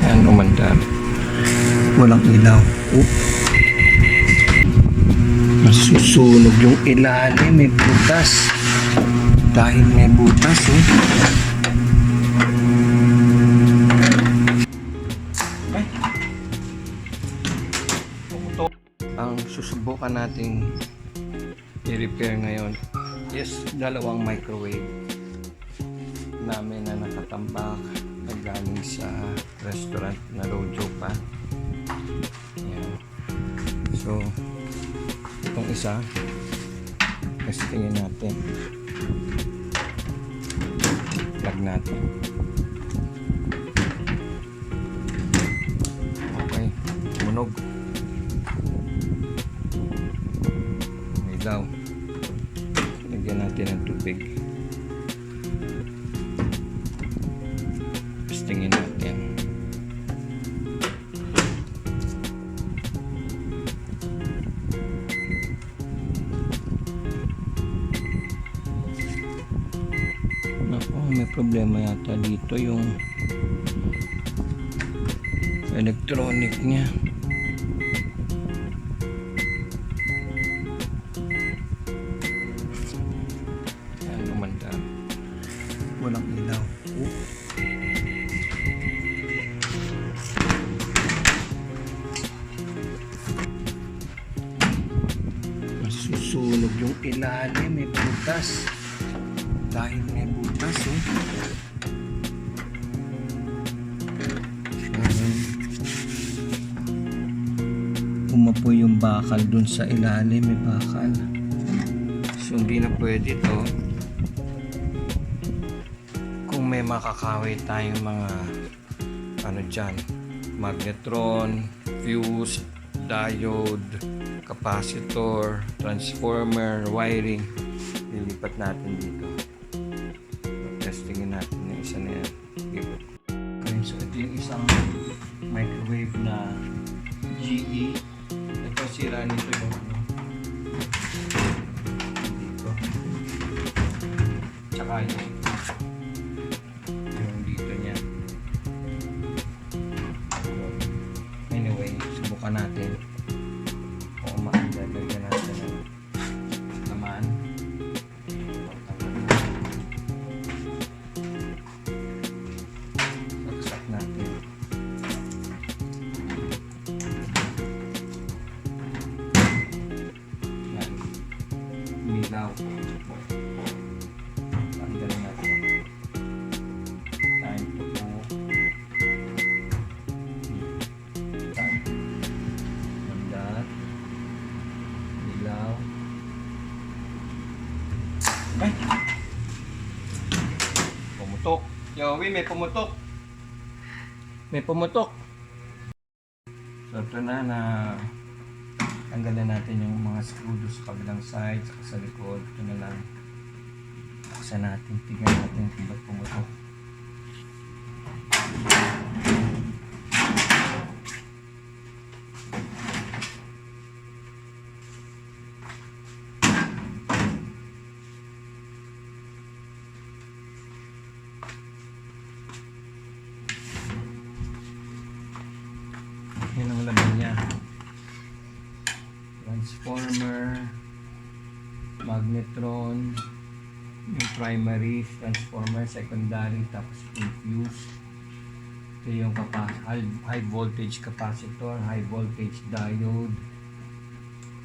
Ayan, umandar. Walang ilaw. Nasusunog yung ilalim. May butas. Dahil may butas, Ang susubukan nating i-repair ngayon is dalawang microwave namin na nakatambak na galing sa restaurant na Rojo pa. Ayan. So itong isa testingin natin, plug natin. Okay, tumunog. Daw. Lagyan natin ng tubig. Testingin natin. Naku, may problema yata dito yung electronic niya. Walang ilaw. Nasusunog yung ilalim. May butas. Dahil may butas, umapoy yung bakal dun sa ilalim. May bakal. So hindi na pwede to. May makakaway tayong mga dyan, magnetron, fuse, diode, capacitor, transformer, wiring, lilipat natin dito. Testingin natin yung isa na yan. Okay, so ito yung isang microwave na GE. Ito sira nito yung dito, tsaka yung natin kung maandalagyan natin ng laman. Saksak natin. Yan. Umilaw. Paandalagyan natin. Time to go. Ay! Pumutok. Yowie, may pumutok. May pumutok. So ito na tanggalan natin yung mga screw sa kabilang side, sa likod. Ito na lang. Buksan natin. Tignan natin kung ba't pumutok. Yan ang laman niya. Transformer, magnetron, yung primary, transformer, secondary, tapos yung fuse. Ito yung high voltage capacitor, high voltage diode.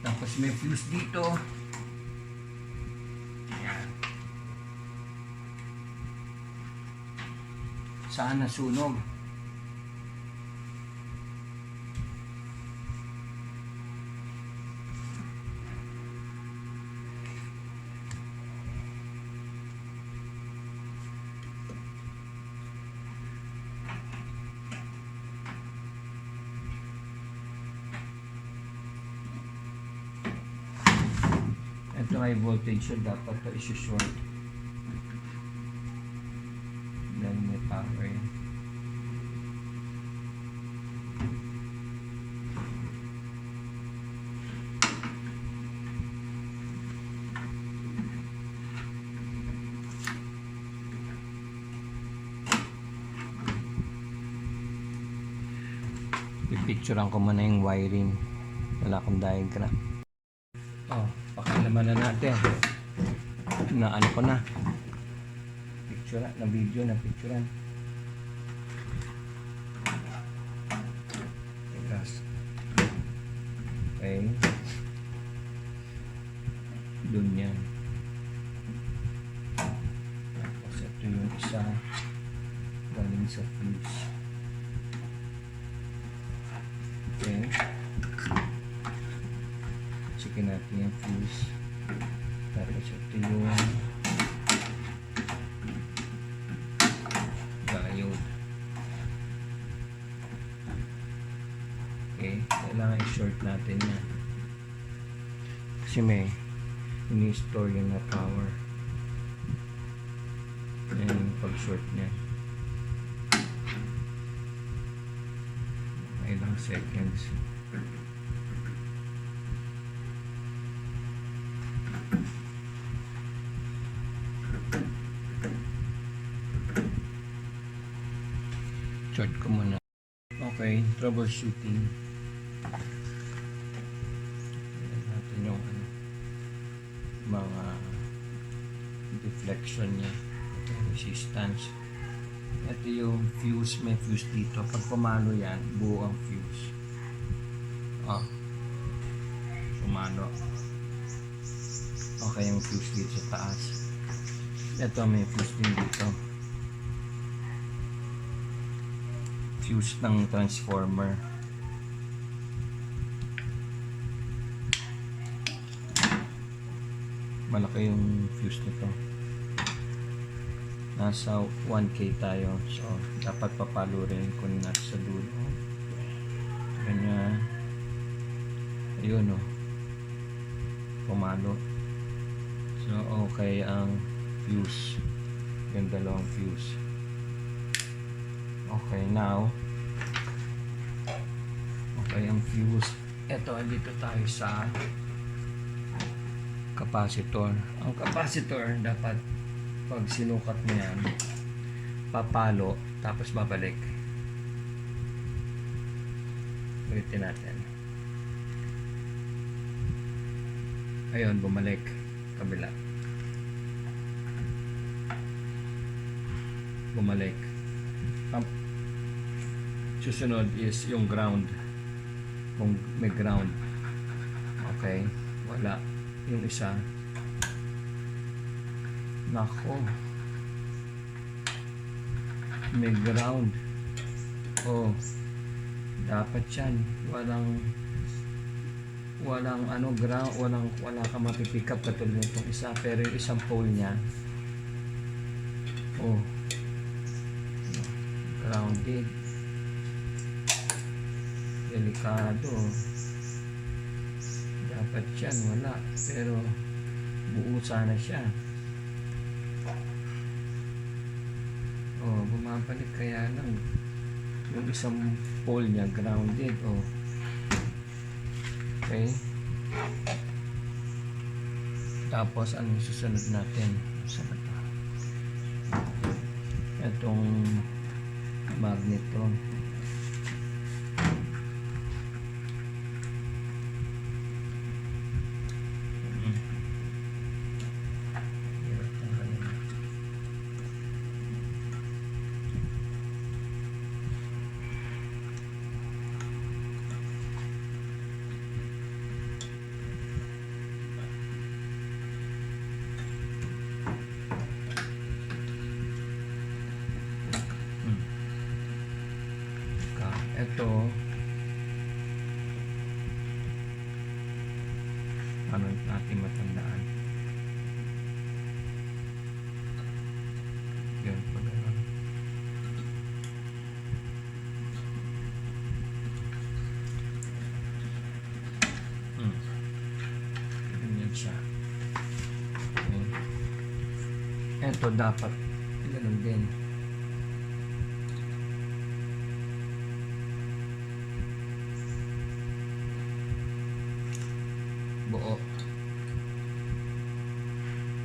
Tapos may fuse dito. Saan nasunog? Ito high voltage siya, dapat ito isi-short. Then may power yan. Pipicturean ko muna yung wiring. Wala akong diagram. Oh, pakilaman na natin. Na ano ko na. Picture na video na picturean. Gas. Okay. Doon yan. Tapos ito yung isa galing sa fuse. Okay. Checkin natin yung fuse. Tapos ito yung diode. Okay. Kailangan i-short natin yan. Kasi may ini-store yun na power. And pag-short niya. Ilang seconds. Short ko muna. Okay, troubleshooting. Ayan natin yung mga deflection niya. Resistance. Ito yung fuse, may fuse dito. Pag pumalo yan, buo ang fuse. Oh. Pumalo. Okay yung fuse dito sa taas. Ito may fuse din dito. Fuse ng transformer. Malaki yung fuse nito. Nasa 1K tayo, so dapat papalo rin kung nasa dulo. Ganyan. Ayun o. Pumalo. So okay ang fuse. Yung dalawang fuse. Okay, now okay ang fuse. Ito, dito tayo sa capacitor. Ang capacitor dapat pag sinukat mo yan, papalo, tapos babalik. Ulitin natin. Ayun, bumalik. Kabila. Bumalik. Ang susunod is yung ground. Kung may ground. Okay. Wala. Yung isa. Nako. May ground. Oh. Dapat yan. Walang ano ground, wala kang mapipick up katulad nitong isa, pero yung isang pole niya, oh, grounded. Delikado. Dapat yan, wala, pero buo sana siya. Oh, bumabalik kaya lang yung isang pole niya grounded. Oh, okay. Tapos anong susunod natin? Saan ito? Itong magnetron. Ito ano natin matandaan yun pagkaroon ganyan siya. Okay. Ito dapat ganun din. Buo.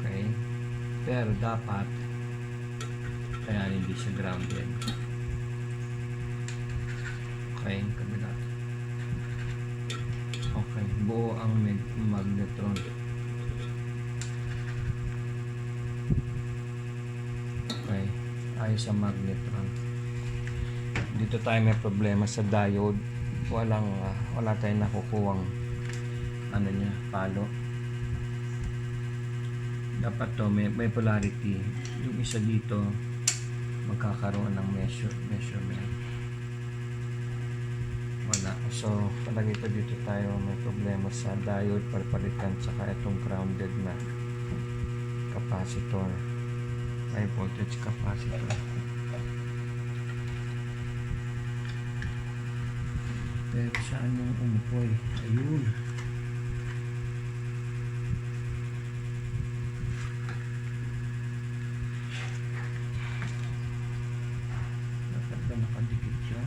Okay. Pero dapat kaya hindi siya grounded. Okay. Okay, kabila. Okay, buo ang magnetron. Okay, ayos ang magnetron. Dito tayo may problema sa diode. Wala tayong nakukuhang ano niya, palo. Dapat to may polarity. Yung isa dito magkakaroon ng measurement. Wala. So, palagi pa dito tayo may problema sa diode, palpalitan, saka itong grounded na capacitor. High voltage capacitor. Pero saan yung umupoy? Ayun. Dapat ba nakadikit siya?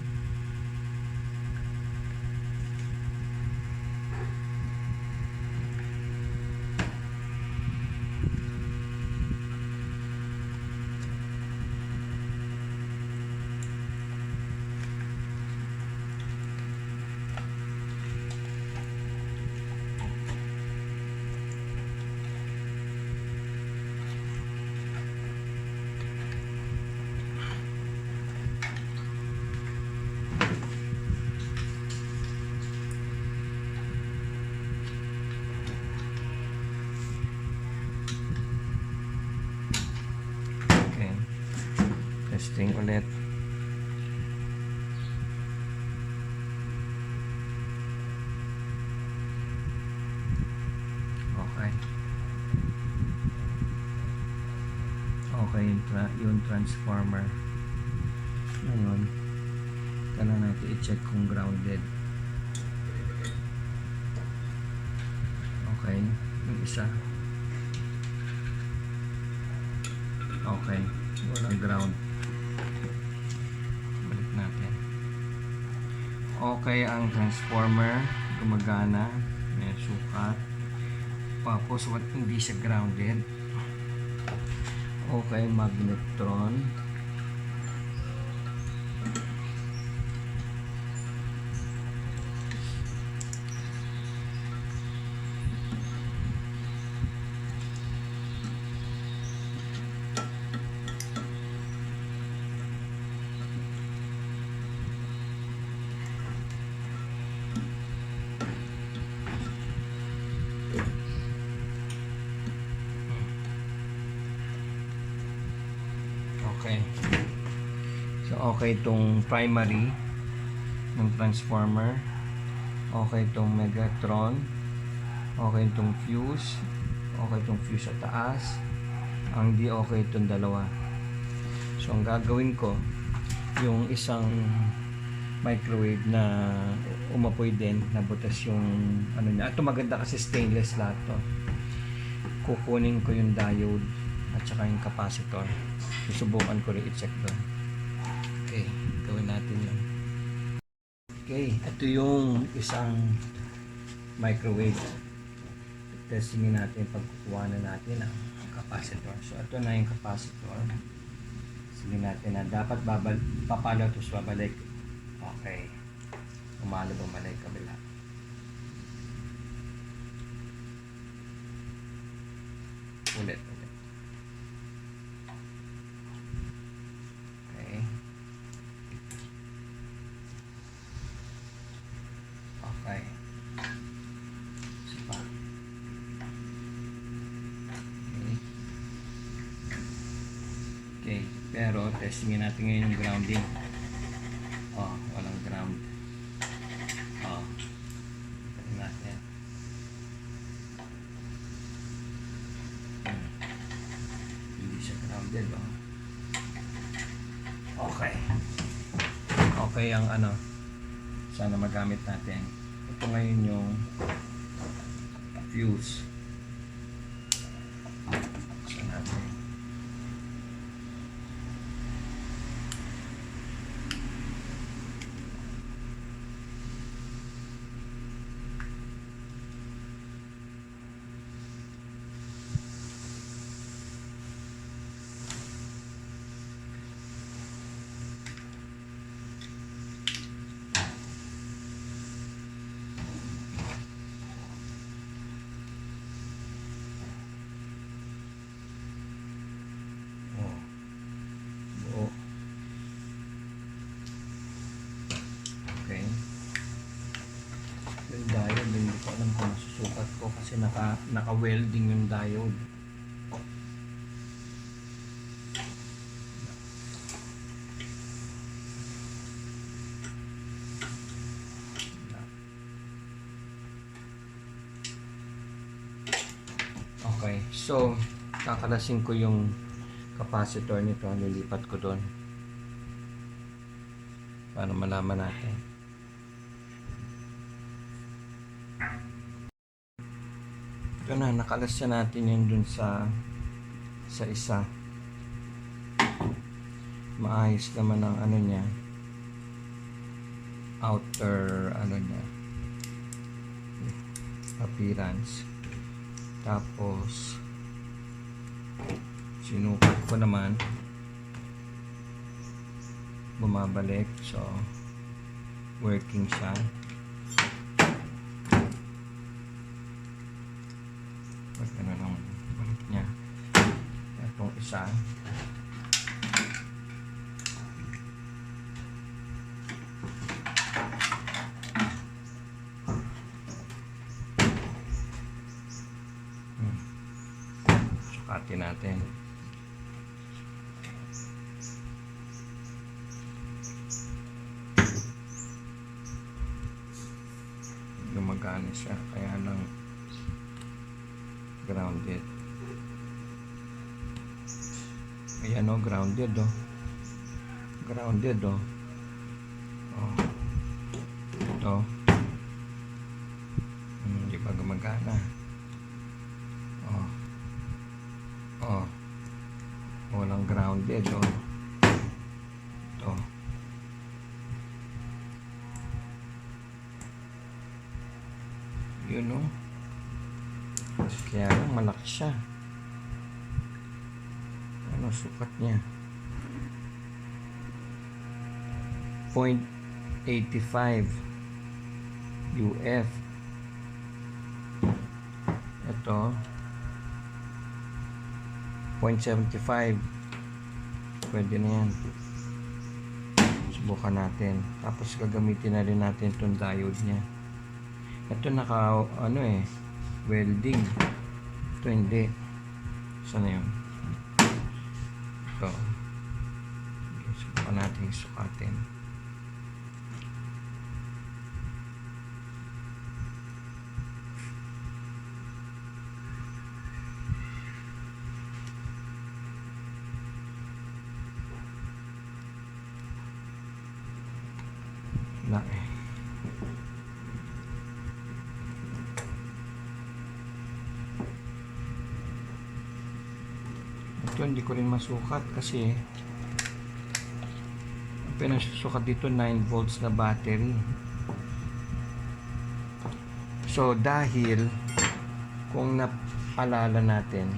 Okay. Testing ulit. Okay. Okay yung transformer. Ngayon, kailangan natin i-check kung grounded. Okay. Yung isa. Okay. Walang ground. Balik natin. Okay ang transformer. Gumagana. May sukat. Tapos hindi siya grounded. Okay, magnetron. Okay. So, okay itong primary ng transformer. Okay itong megatron. Okay itong fuse. Okay itong fuse sa taas. Ang di okay itong dalawa. So, ang gagawin ko, yung isang microwave na umapoy din, nabutas yung ano niya. Ito maganda kasi stainless lahat to. Kukunin ko yung diode at saka yung capacitor. Susubukan ko rin i-check doon. Okay, gawin natin yun. Okay, ito yung isang microwave. Testingin natin pagkukuha na natin ang capacitor. So, ito na yung capacitor. Sige natin na dapat papalo ito babalik. Okay. Umalo bumalik kabila. Ulit. Okay. Sipa. Okay. Pero testingin natin ngayon yung grounding. Oh, walang ground. Oh. Tingnan natin. Hindi siya grounded, oh. Okay. Okay ang ano. Sana magamit natin. Ito ngayon yung fuse. Buksan natin. kasi naka-welding yung diode. Okay, so kakalasin ko yung capacitor nito, lilipat ko doon para malaman natin. Ito na, nakalasya natin yun dun sa isa. Maayos naman ang ano niya, outer ano niya, appearance. Tapos sinukat ko naman, bumabalik, so working siya. Pag ano lang balik niya, itong isa sukatin natin. Gumagana siya, kaya lang grounded. Ayan o, grounded o. Grounded o. Oh. Ito. Hindi pa gumagana. Oh. Oh. Walang grounded o. Ito. Yun o. Kaya lang malaki siya. Ano sukat niya? 0.85 UF. Ito 0.75. Pwede na yan. Subukan natin. Tapos gagamitin na rin natin itong diode niya. Ito naka ano welding. Ito hindi. Saan na yun? Ito. Subukan natin sukatin. Wala eh. Ito hindi ko rin masukat kasi ang pinasusukat dito 9 volts na battery. So dahil kung napalala natin,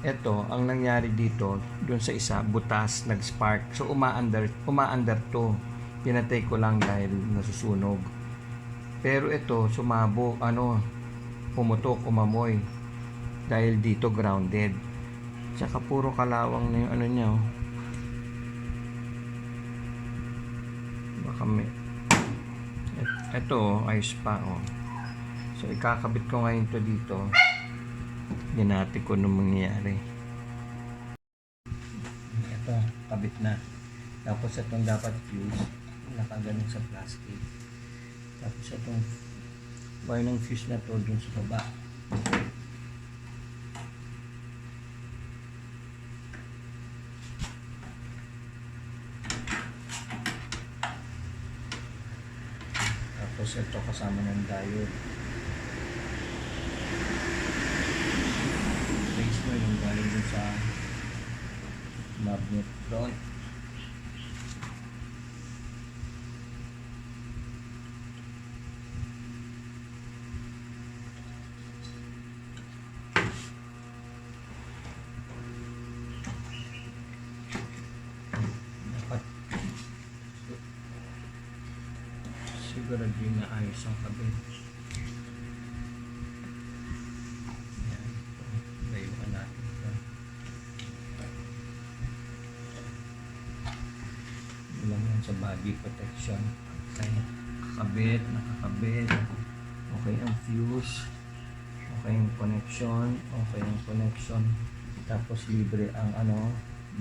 ito ang nangyari dito dun sa isa, butas, nag-spark. So umaandar to. Pinatay ko lang dahil nasusunog. Pero ito sumabog, pumutok, umamoy dahil dito grounded. Tsaka puro kalawang na yung ano niya oh. Baka may ito ayos pa oh. So ikakabit ko ngayon to dito. Ginati ko nung mangyayari. Ito kabit na. Tapos itong dapat fuse nakaganon sa plastic. Tapos itong wire ng fuse na to dun sa baba. Tapos ito kasama ng diode. Base mo yung galing dun sa magnet doon. Siguro din na ayos ang kabit. Ayan. Layuan natin ito. Ilang yan sa body protection. Okay. Nakakabit. Okay ang fuse. Okay yung connection. Okay yung connection. Tapos libre ang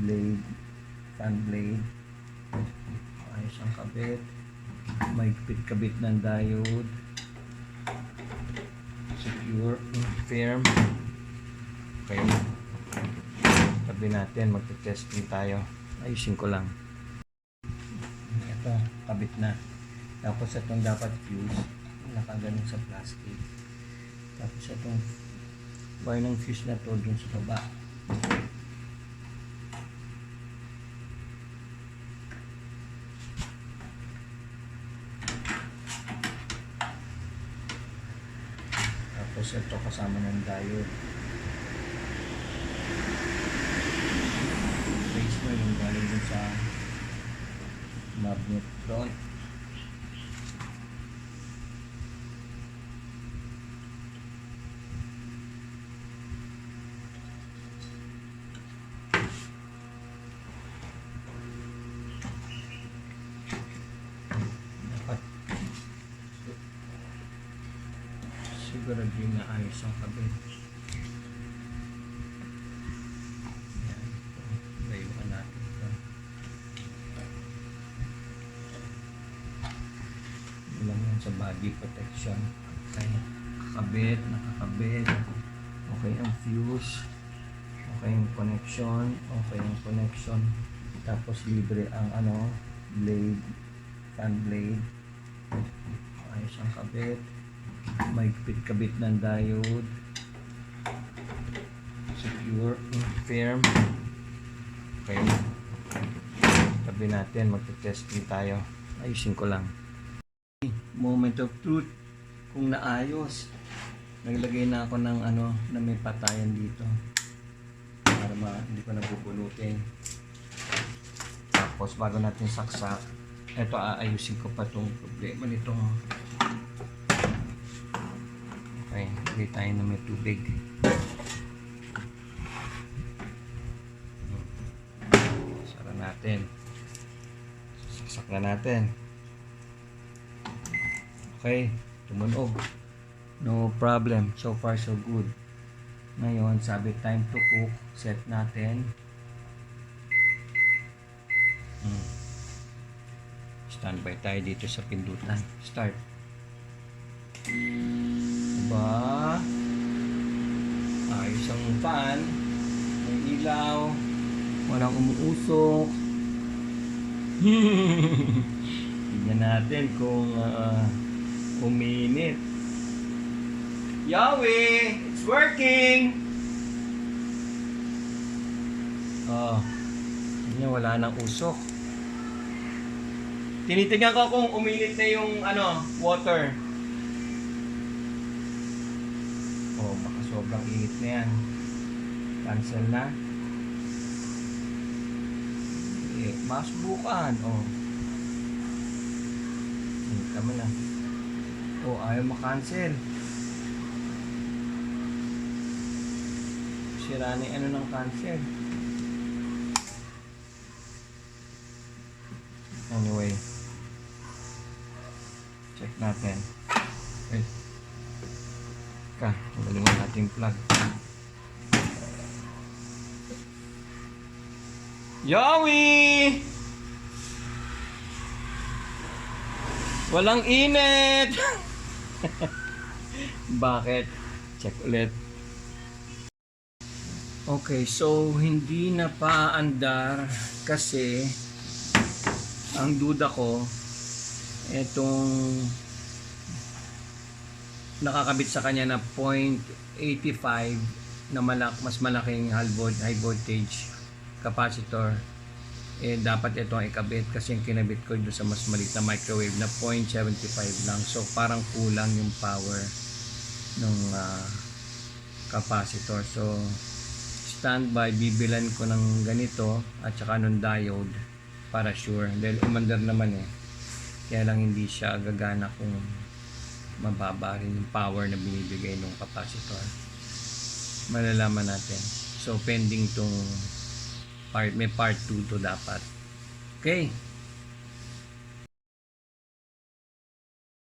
blade, fan blade. Ayos ang kabit. May kabit ng diode. Secure, firm. Okay. Tabi natin, magte-testing tayo. Ayusin ko lang. Ito, kabit na. Tapos itong dapat fuse, nakaganon sa plastic. Tapos itong wire ng fuse na to dun sa baba. Tapos ito kasama ng diode. Base mo yung galing dun sa magnet front. Siguro din na ayos ang kabit. Yan. Layuan natin ito. Ilang yan sa body protection. Okay. Nakakabit. Okay ang fuse. Okay yung connection. Okay yung connection. Tapos libre ang blade, fan blade. Ayos ang kabit. May kabit ng diode. Secure, firm. Okay. Tabi natin, magte-testing tayo. Ayusin ko lang. Moment of truth. Kung naayos, naglagay na ako ng na may patayan dito para hindi ko nabubunutin. Tapos bago natin saksak, eto aayusin ko pa tong problema nito. Okay, hindi tayo na may tubig. Sara natin. Saksak na natin. Okay, tumunog. No problem. So far so good. Ngayon, sabi time to cook. Set natin. Standby tayo dito sa pindutan. Start. Diba? Ayos ang fan. May ilaw. Walang umuusok. Tignan natin kung uminit. Yahweh! It's working! Tignan, wala nang usok. Tinitingnan ko kung uminit na yung water. Baka sobrang init na yan. Cancel na. Masubukan. Tama na. Ayaw makancel. Sira na ng cancel. Anyway. Check natin. Wait. Tanggalin mo natin yung plug. Yowie! Walang init! Bakit? Check ulit. Okay, so hindi na paandar kasi ang duda ko etong nakakabit sa kanya na 0.85 na mas malaking high voltage capacitor, dapat ito ang ikabit kasi yung kinabit ko doon sa mas maliit na microwave na 0.75 lang. So parang kulang yung power ng capacitor. So standby, bibilan ko ng ganito at saka ng diode para sure. Dahil umandar naman kaya lang hindi siya gagana kung mababa rin yung power na binibigay ng capacitor. Malalaman natin. So pending tong part, may part 2 to dapat. Okay.